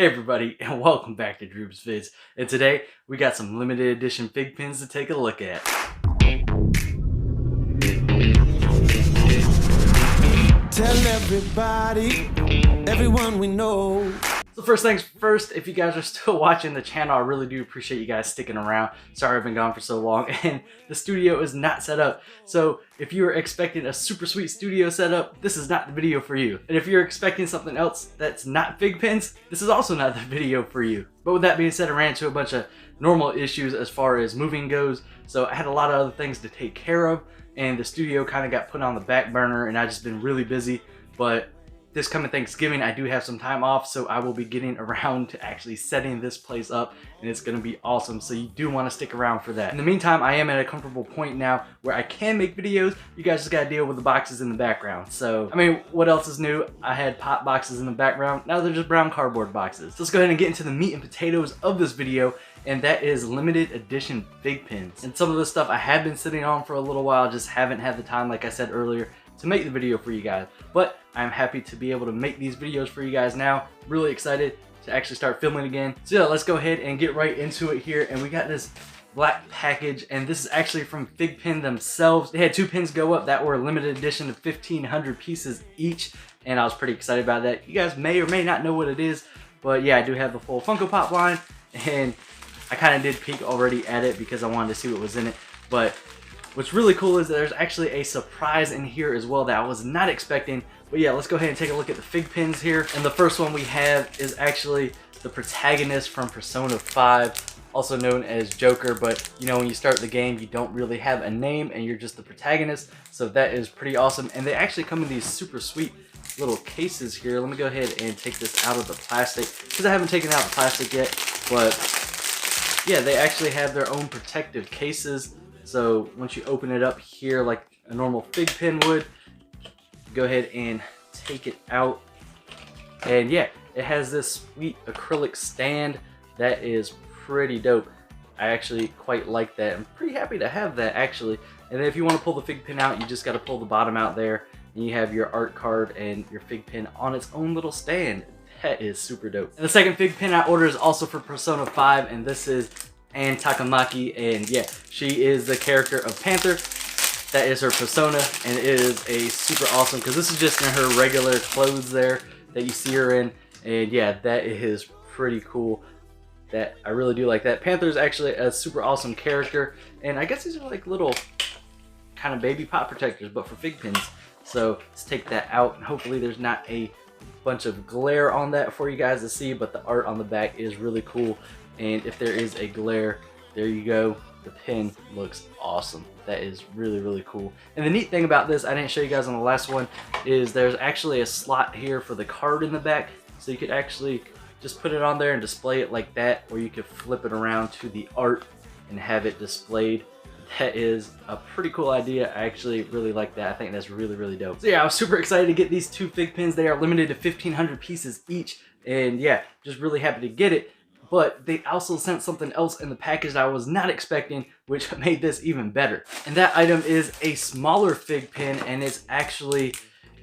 Hey everybody, and welcome back to Droobz Vids. And today, we got some limited edition FigPins to take a look at. Tell everybody, everyone we know. So first things first, if you guys are still watching the channel, I really do appreciate you guys sticking around. Sorry I've been gone for so long, and the studio is not set up. So if you were expecting a super sweet studio setup, this is not the video for you. And if you're expecting something else that's not FigPins, this is also not the video for you. But with that being said, I ran into a bunch of normal issues as far as moving goes. So I had a lot of other things to take care of, and the studio kind of got put on the back burner, and I've just been really busy. But this coming Thanksgiving, I do have some time off, so I will be getting around to actually setting this place up, and it's gonna be awesome, so you do want to stick around for that. In the meantime, I am at a comfortable point now where I can make videos. You guys just gotta deal with the boxes in the background. So, I mean, what else is new? I had pop boxes in the background. Now they're just brown cardboard boxes. So let's go ahead and get into the meat and potatoes of this video, and that is limited edition FigPins. And some of this stuff I have been sitting on for a little while, just haven't had the time, like I said earlier, to make the video for you guys. But I'm happy to be able to make these videos for you guys now. Really excited to actually start filming again. So yeah, let's go ahead and get right into it here. And we got this black package, and this is actually from FigPin themselves. They had 2 pins go up that were limited edition of 1,500 pieces each, and I was pretty excited about that. You guys may or may not know what it is, but yeah, I do have the full FunkoPop line, and I kind of did peek already at it because I wanted to see what was in it. But what's really cool is that there's actually a surprise in here as well that I was not expecting. But yeah, let's go ahead and take a look at the FigPins here. And the first one we have is actually the protagonist from Persona 5, also known as Joker. But you know, when you start the game, you don't really have a name and you're just the protagonist. So that is pretty awesome. And they actually come in these super sweet little cases here. Let me go ahead and take this out of the plastic because I haven't taken out the plastic yet. But yeah, they actually have their own protective cases. So once you open it up here like a normal FigPin would, go ahead and take it out. And yeah, it has this sweet acrylic stand that is pretty dope. I actually quite like that. I'm pretty happy to have that actually. And then if you want to pull the FigPin out, you just got to pull the bottom out there, and you have your art card and your FigPin on its own little stand. That is super dope. And the second FigPin I ordered is also for Persona 5, and this is Ann Takamaki, and yeah, she is the character of Panther. That is her persona, and it is a super awesome, because this is just in her regular clothes there that you see her in, and yeah, that is pretty cool. That I really do like that. Panther is actually a super awesome character, and I guess these are like little kind of baby pop protectors, but for FigPins. So let's take that out, and hopefully there's not a bunch of glare on that for you guys to see, but the art on the back is really cool. And if there is a glare, there you go. The pin looks awesome. That is really, really cool. And the neat thing about this, I didn't show you guys on the last one, is there's actually a slot here for the card in the back. So you could actually just put it on there and display it like that, or you could flip it around to the art and have it displayed. That is a pretty cool idea. I actually really like that. I think that's really, really dope. So yeah, I was super excited to get these 2 FigPins. They are limited to 1,500 pieces each. And yeah, just really happy to get it. But they also sent something else in the package that I was not expecting, which made this even better. And that item is a smaller FigPin, and it's actually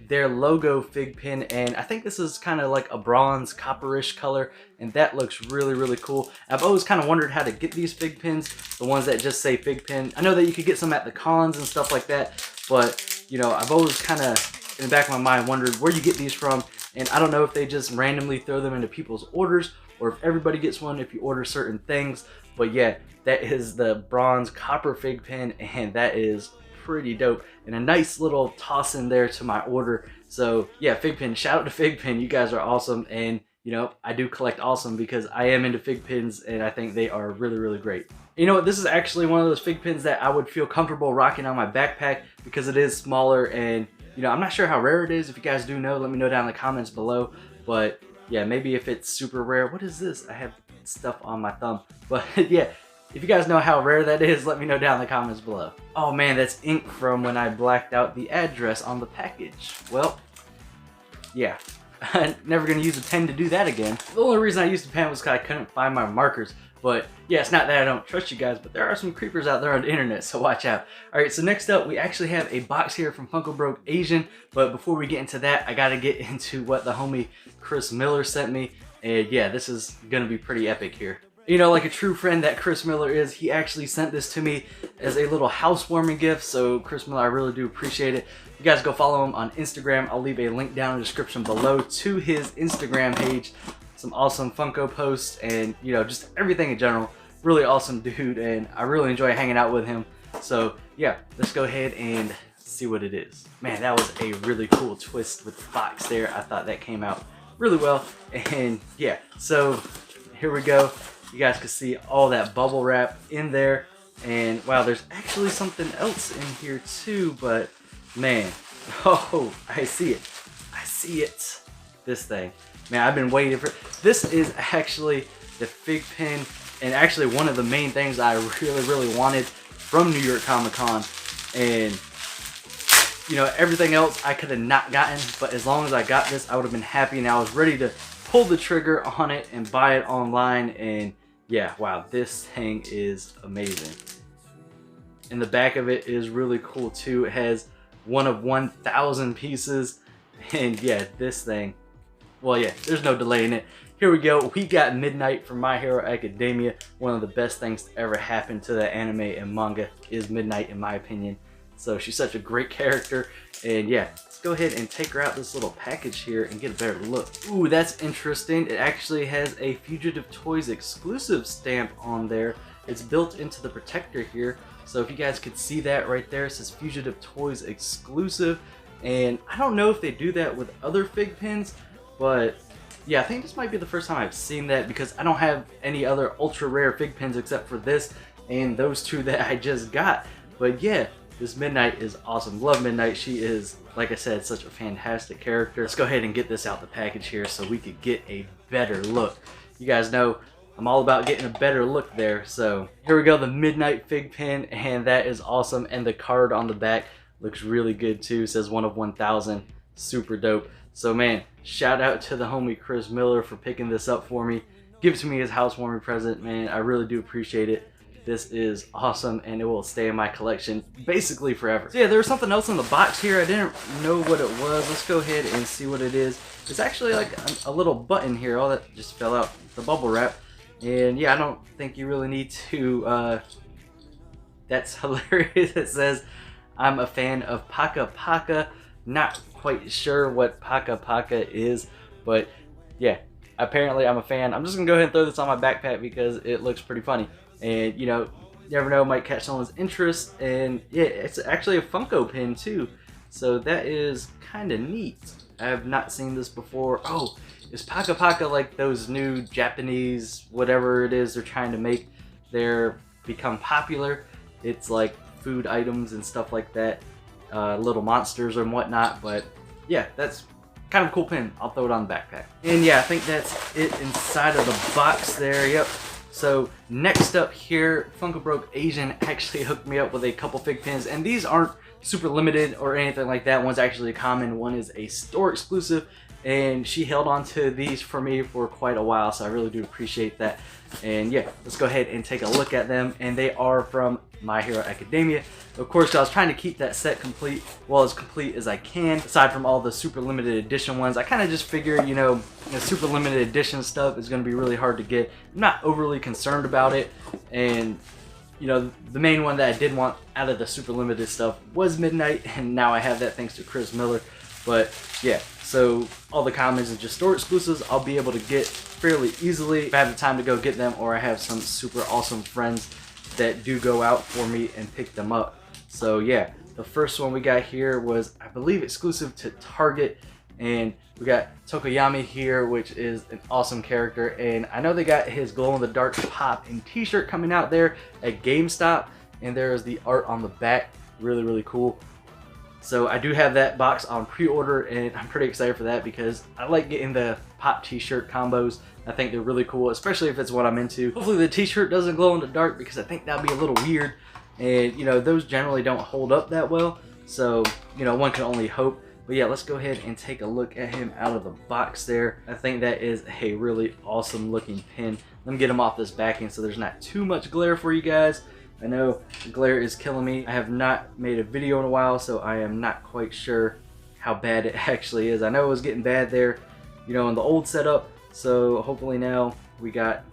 their logo FigPin, and I think this is kind of like a bronze copperish color, and that looks really, really cool. I've always kind of wondered how to get these FigPins, the ones that just say FigPin. I know that you could get some at the cons and stuff like that, but you know, I've always kind of in the back of my mind wondered where you get these from, and I don't know if they just randomly throw them into people's orders, or if everybody gets one if you order certain things. But yeah, that is the bronze copper FigPin, and that is pretty dope, and a nice little toss in there to my order. So yeah, FigPin, shout out to FigPin, you guys are awesome. And you know, I do collect awesome because I am into FigPins, and I think they are really, really great. You know what, this is actually one of those FigPins that I would feel comfortable rocking on my backpack because it is smaller, and you know, I'm not sure how rare it is. If you guys do know, let me know down in the comments below. But yeah, maybe if it's super rare. What is this? I have stuff on my thumb. But yeah, if you guys know how rare that is, let me know down in the comments below. Oh man, that's ink from when I blacked out the address on the package. Well, yeah, I'm never gonna use a pen to do that again. The only reason I used a pen was because I couldn't find my markers. But yeah, it's not that I don't trust you guys, but there are some creepers out there on the internet, so watch out. Alright, so next up, we actually have a box here from Funko Broke Asian. But before we get into that, I gotta get into what the homie Chris Miller sent me. And yeah, this is gonna be pretty epic here. You know, like a true friend that Chris Miller is, he actually sent this to me as a little housewarming gift. So Chris Miller, I really do appreciate it. You guys go follow him on Instagram. I'll leave a link down in the description below to his Instagram page. Some awesome Funko posts and, you know, just everything in general. Really awesome dude, and I really enjoy hanging out with him. So yeah, let's go ahead and see what it is. Man, that was a really cool twist with the box there. I thought that came out really well. And yeah, so here we go. You guys can see all that bubble wrap in there. And wow, there's actually something else in here too, but man, oh, I see it. I see it. This thing. Man, I've been waiting for this. Is actually the FigPin, and actually one of the main things I really wanted from New York Comic Con. And you know, everything else I could have not gotten, but as long as I got this, I would have been happy, and I was ready to pull the trigger on it and buy it online. And yeah, wow, this thing is amazing. And the back of it is really cool too. It has one of 1,000 pieces. And yeah, this thing, well, yeah, there's no delaying it. Here we go. We got Midnight from My Hero Academia. One of the best things to ever happen to the anime and manga is Midnight, in my opinion. So she's such a great character. And yeah, let's go ahead and take her out this little package here and get a better look. Ooh, that's interesting. It actually has a Fugitive Toys exclusive stamp on there. It's built into the protector here. So if you guys could see that right there, it says Fugitive Toys exclusive. And I don't know if they do that with other FigPins, but yeah, I think this might be the first time I've seen that, because I don't have any other ultra rare FigPins except for this and those two that I just got. But yeah, this Midnight is awesome. Love Midnight. She is, like I said, such a fantastic character. Let's go ahead and get this out the package here so we could get a better look. You guys know I'm all about getting a better look there. So here we go, the Midnight FigPin, and that is awesome. And the card on the back looks really good too. It says 1 of 1,000. Super dope. So man, shout out to the homie Chris Miller for picking this up for me. Give it to me as housewarming present, man. I really do appreciate it. This is awesome, and it will stay in my collection basically forever. So yeah, there was something else in the box here. I didn't know what it was. Let's go ahead and see what it is. It's actually like a little button here. All that just fell out, the bubble wrap. And yeah, I don't think you really need to, that's hilarious. It says, I'm a fan of Paka Paka. Not quite sure what Paka Paka is, but yeah, apparently I'm a fan. I'm just gonna go ahead and throw this on my backpack because it looks pretty funny. And you know, you never know, might catch someone's interest. And yeah, it's actually a Funko pin too, so that is kind of neat. I have not seen this before. Oh, is Paka Paka like those new Japanese whatever it is they're trying to make they're become popular? It's like food items and stuff like that, little monsters and whatnot. But yeah, that's kind of a cool pin. I'll throw it on the backpack. And yeah, I think that's it inside of the box there. Yep. So next up here, Funko Broke Asian actually hooked me up with a couple FigPins, and these aren't super limited or anything like that. One's actually a common, one is a store exclusive, and she held on to these for me for quite a while, so I really do appreciate that. And yeah, let's go ahead and take a look at them. And they are from My Hero Academia. Of course, I was trying to keep that set complete, well, as complete as I can, aside from all the super limited edition ones. I kind of just figured, you know, the super limited edition stuff is going to be really hard to get. I'm not overly concerned about it. And you know, the main one that I did want out of the super limited stuff was Midnight, and now I have that thanks to Chris Miller. But yeah, so all the commons and just store exclusives I'll be able to get fairly easily if I have the time to go get them, or I have some super awesome friends that do go out for me and pick them up. So yeah, the first one we got here was, I believe, exclusive to Target, and we got Tokoyami here, which is an awesome character, and I know they got his glow-in-the-dark pop and t-shirt coming out there at GameStop, and there is the art on the back. Really, really cool. So I do have that box on pre-order, and I'm pretty excited for that because I like getting the pop t-shirt combos. I think they're really cool, especially if it's what I'm into. Hopefully the t-shirt doesn't glow in the dark, because I think that'd be a little weird, and you know, those generally don't hold up that well, so you know, one can only hope. But yeah, let's go ahead and take a look at him out of the box there. I think that is a really awesome looking pin. Let me get him off this backing so there's not too much glare for you guys. I know the glare is killing me. I have not made a video in a while, so I am not quite sure how bad it actually is. I know it was getting bad there, you know, in the old setup. So hopefully now we got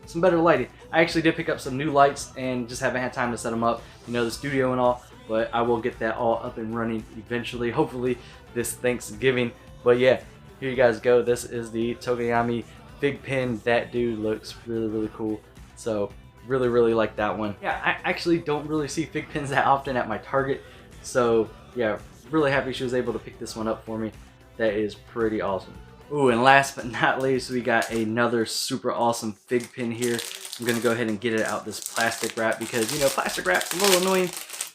some better lighting. I actually did pick up some new lights and just haven't had time to set them up, you know, the studio and all, but I will get that all up and running eventually, hopefully this Thanksgiving. But yeah, here you guys go. This is the Tokoyami FigPin. That dude looks really cool. So really like that one. Yeah, I actually don't really see FigPins that often at my Target. So yeah, really happy she was able to pick this one up for me. That is pretty awesome. Ooh, and last but not least, we got another super awesome FigPin here. I'm gonna go ahead and get it out this plastic wrap because, you know, plastic wrap's a little annoying.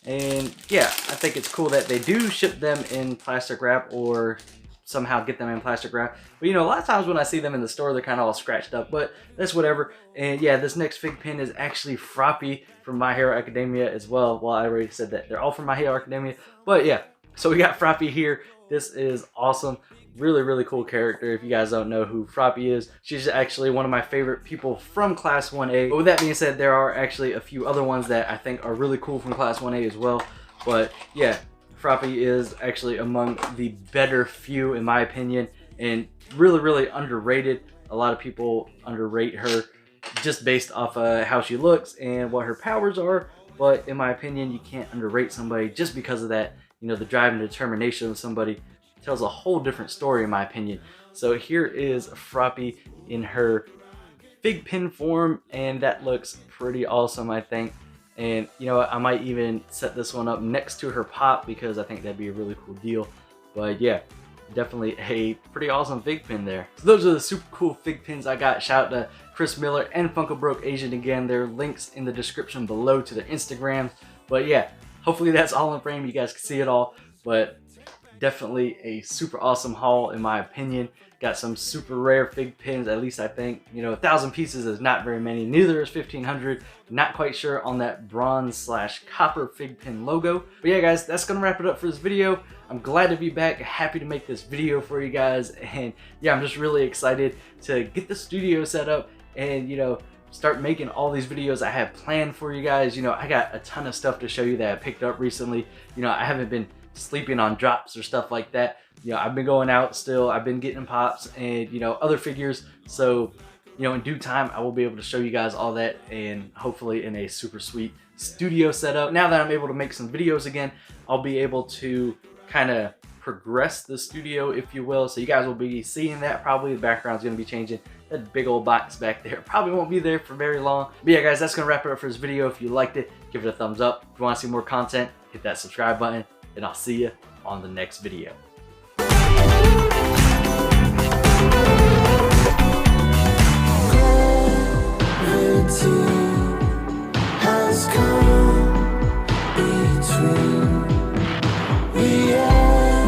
And yeah, I think it's cool that they do ship them in plastic wrap or somehow get them in plastic wrap. But you know, a lot of times when I see them in the store, they're kind of all scratched up, but that's whatever. And yeah, this next FigPin is actually Froppy from My Hero Academia as well. Well, I already said that they're all from My Hero Academia, but yeah. So we got Froppy here. This is awesome. Really cool character. If you guys don't know who Froppy is, she's actually one of my favorite people from Class 1A. But with that being said, there are actually a few other ones that I think are really cool from Class 1A as well. But yeah, Froppy is actually among the better few in my opinion, and really underrated. A lot of people underrate her just based off how she looks and what her powers are. But in my opinion, you can't underrate somebody just because of that. You know, the drive and determination of somebody tells a whole different story in my opinion. So here is Froppy in her FigPin form, and that looks pretty awesome, I think. And you know what, I might even set this one up next to her pop because I think that'd be a really cool deal. But yeah, definitely a pretty awesome FigPin there. So those are the super cool FigPins I got. Shout out to Chris Miller and Funko Broke Asian again. There are links in the description below to their Instagrams. But yeah, hopefully that's all in frame. You guys can see it all. But definitely a super awesome haul in my opinion. Got some super rare FigPins, at least I think. You know, 1,000 pieces is not very many. Neither is 1,500. Not quite sure on that bronze/copper FigPin logo. But yeah, guys, that's gonna wrap it up for this video. I'm glad to be back. Happy to make this video for you guys. And yeah, I'm just really excited to get the studio set up and, you know, start making all these videos I have planned for you guys. You know, I got a ton of stuff to show you that I picked up recently. You know, I haven't been sleeping on drops or stuff like that. You know, I've been going out still. I've been getting pops and, you know, other figures. So, you know, in due time, I will be able to show you guys all that, and hopefully in a super sweet studio setup. Now that I'm able to make some videos again, I'll be able to kind of progress the studio, if you will. So you guys will be seeing that. Probably the background's going to be changing. That big old box back there probably won't be there for very long. But yeah, guys, that's going to wrap it up for this video. If you liked it, give it a thumbs up. If you want to see more content, hit that subscribe button, and I'll see you on the next video. Has come between reality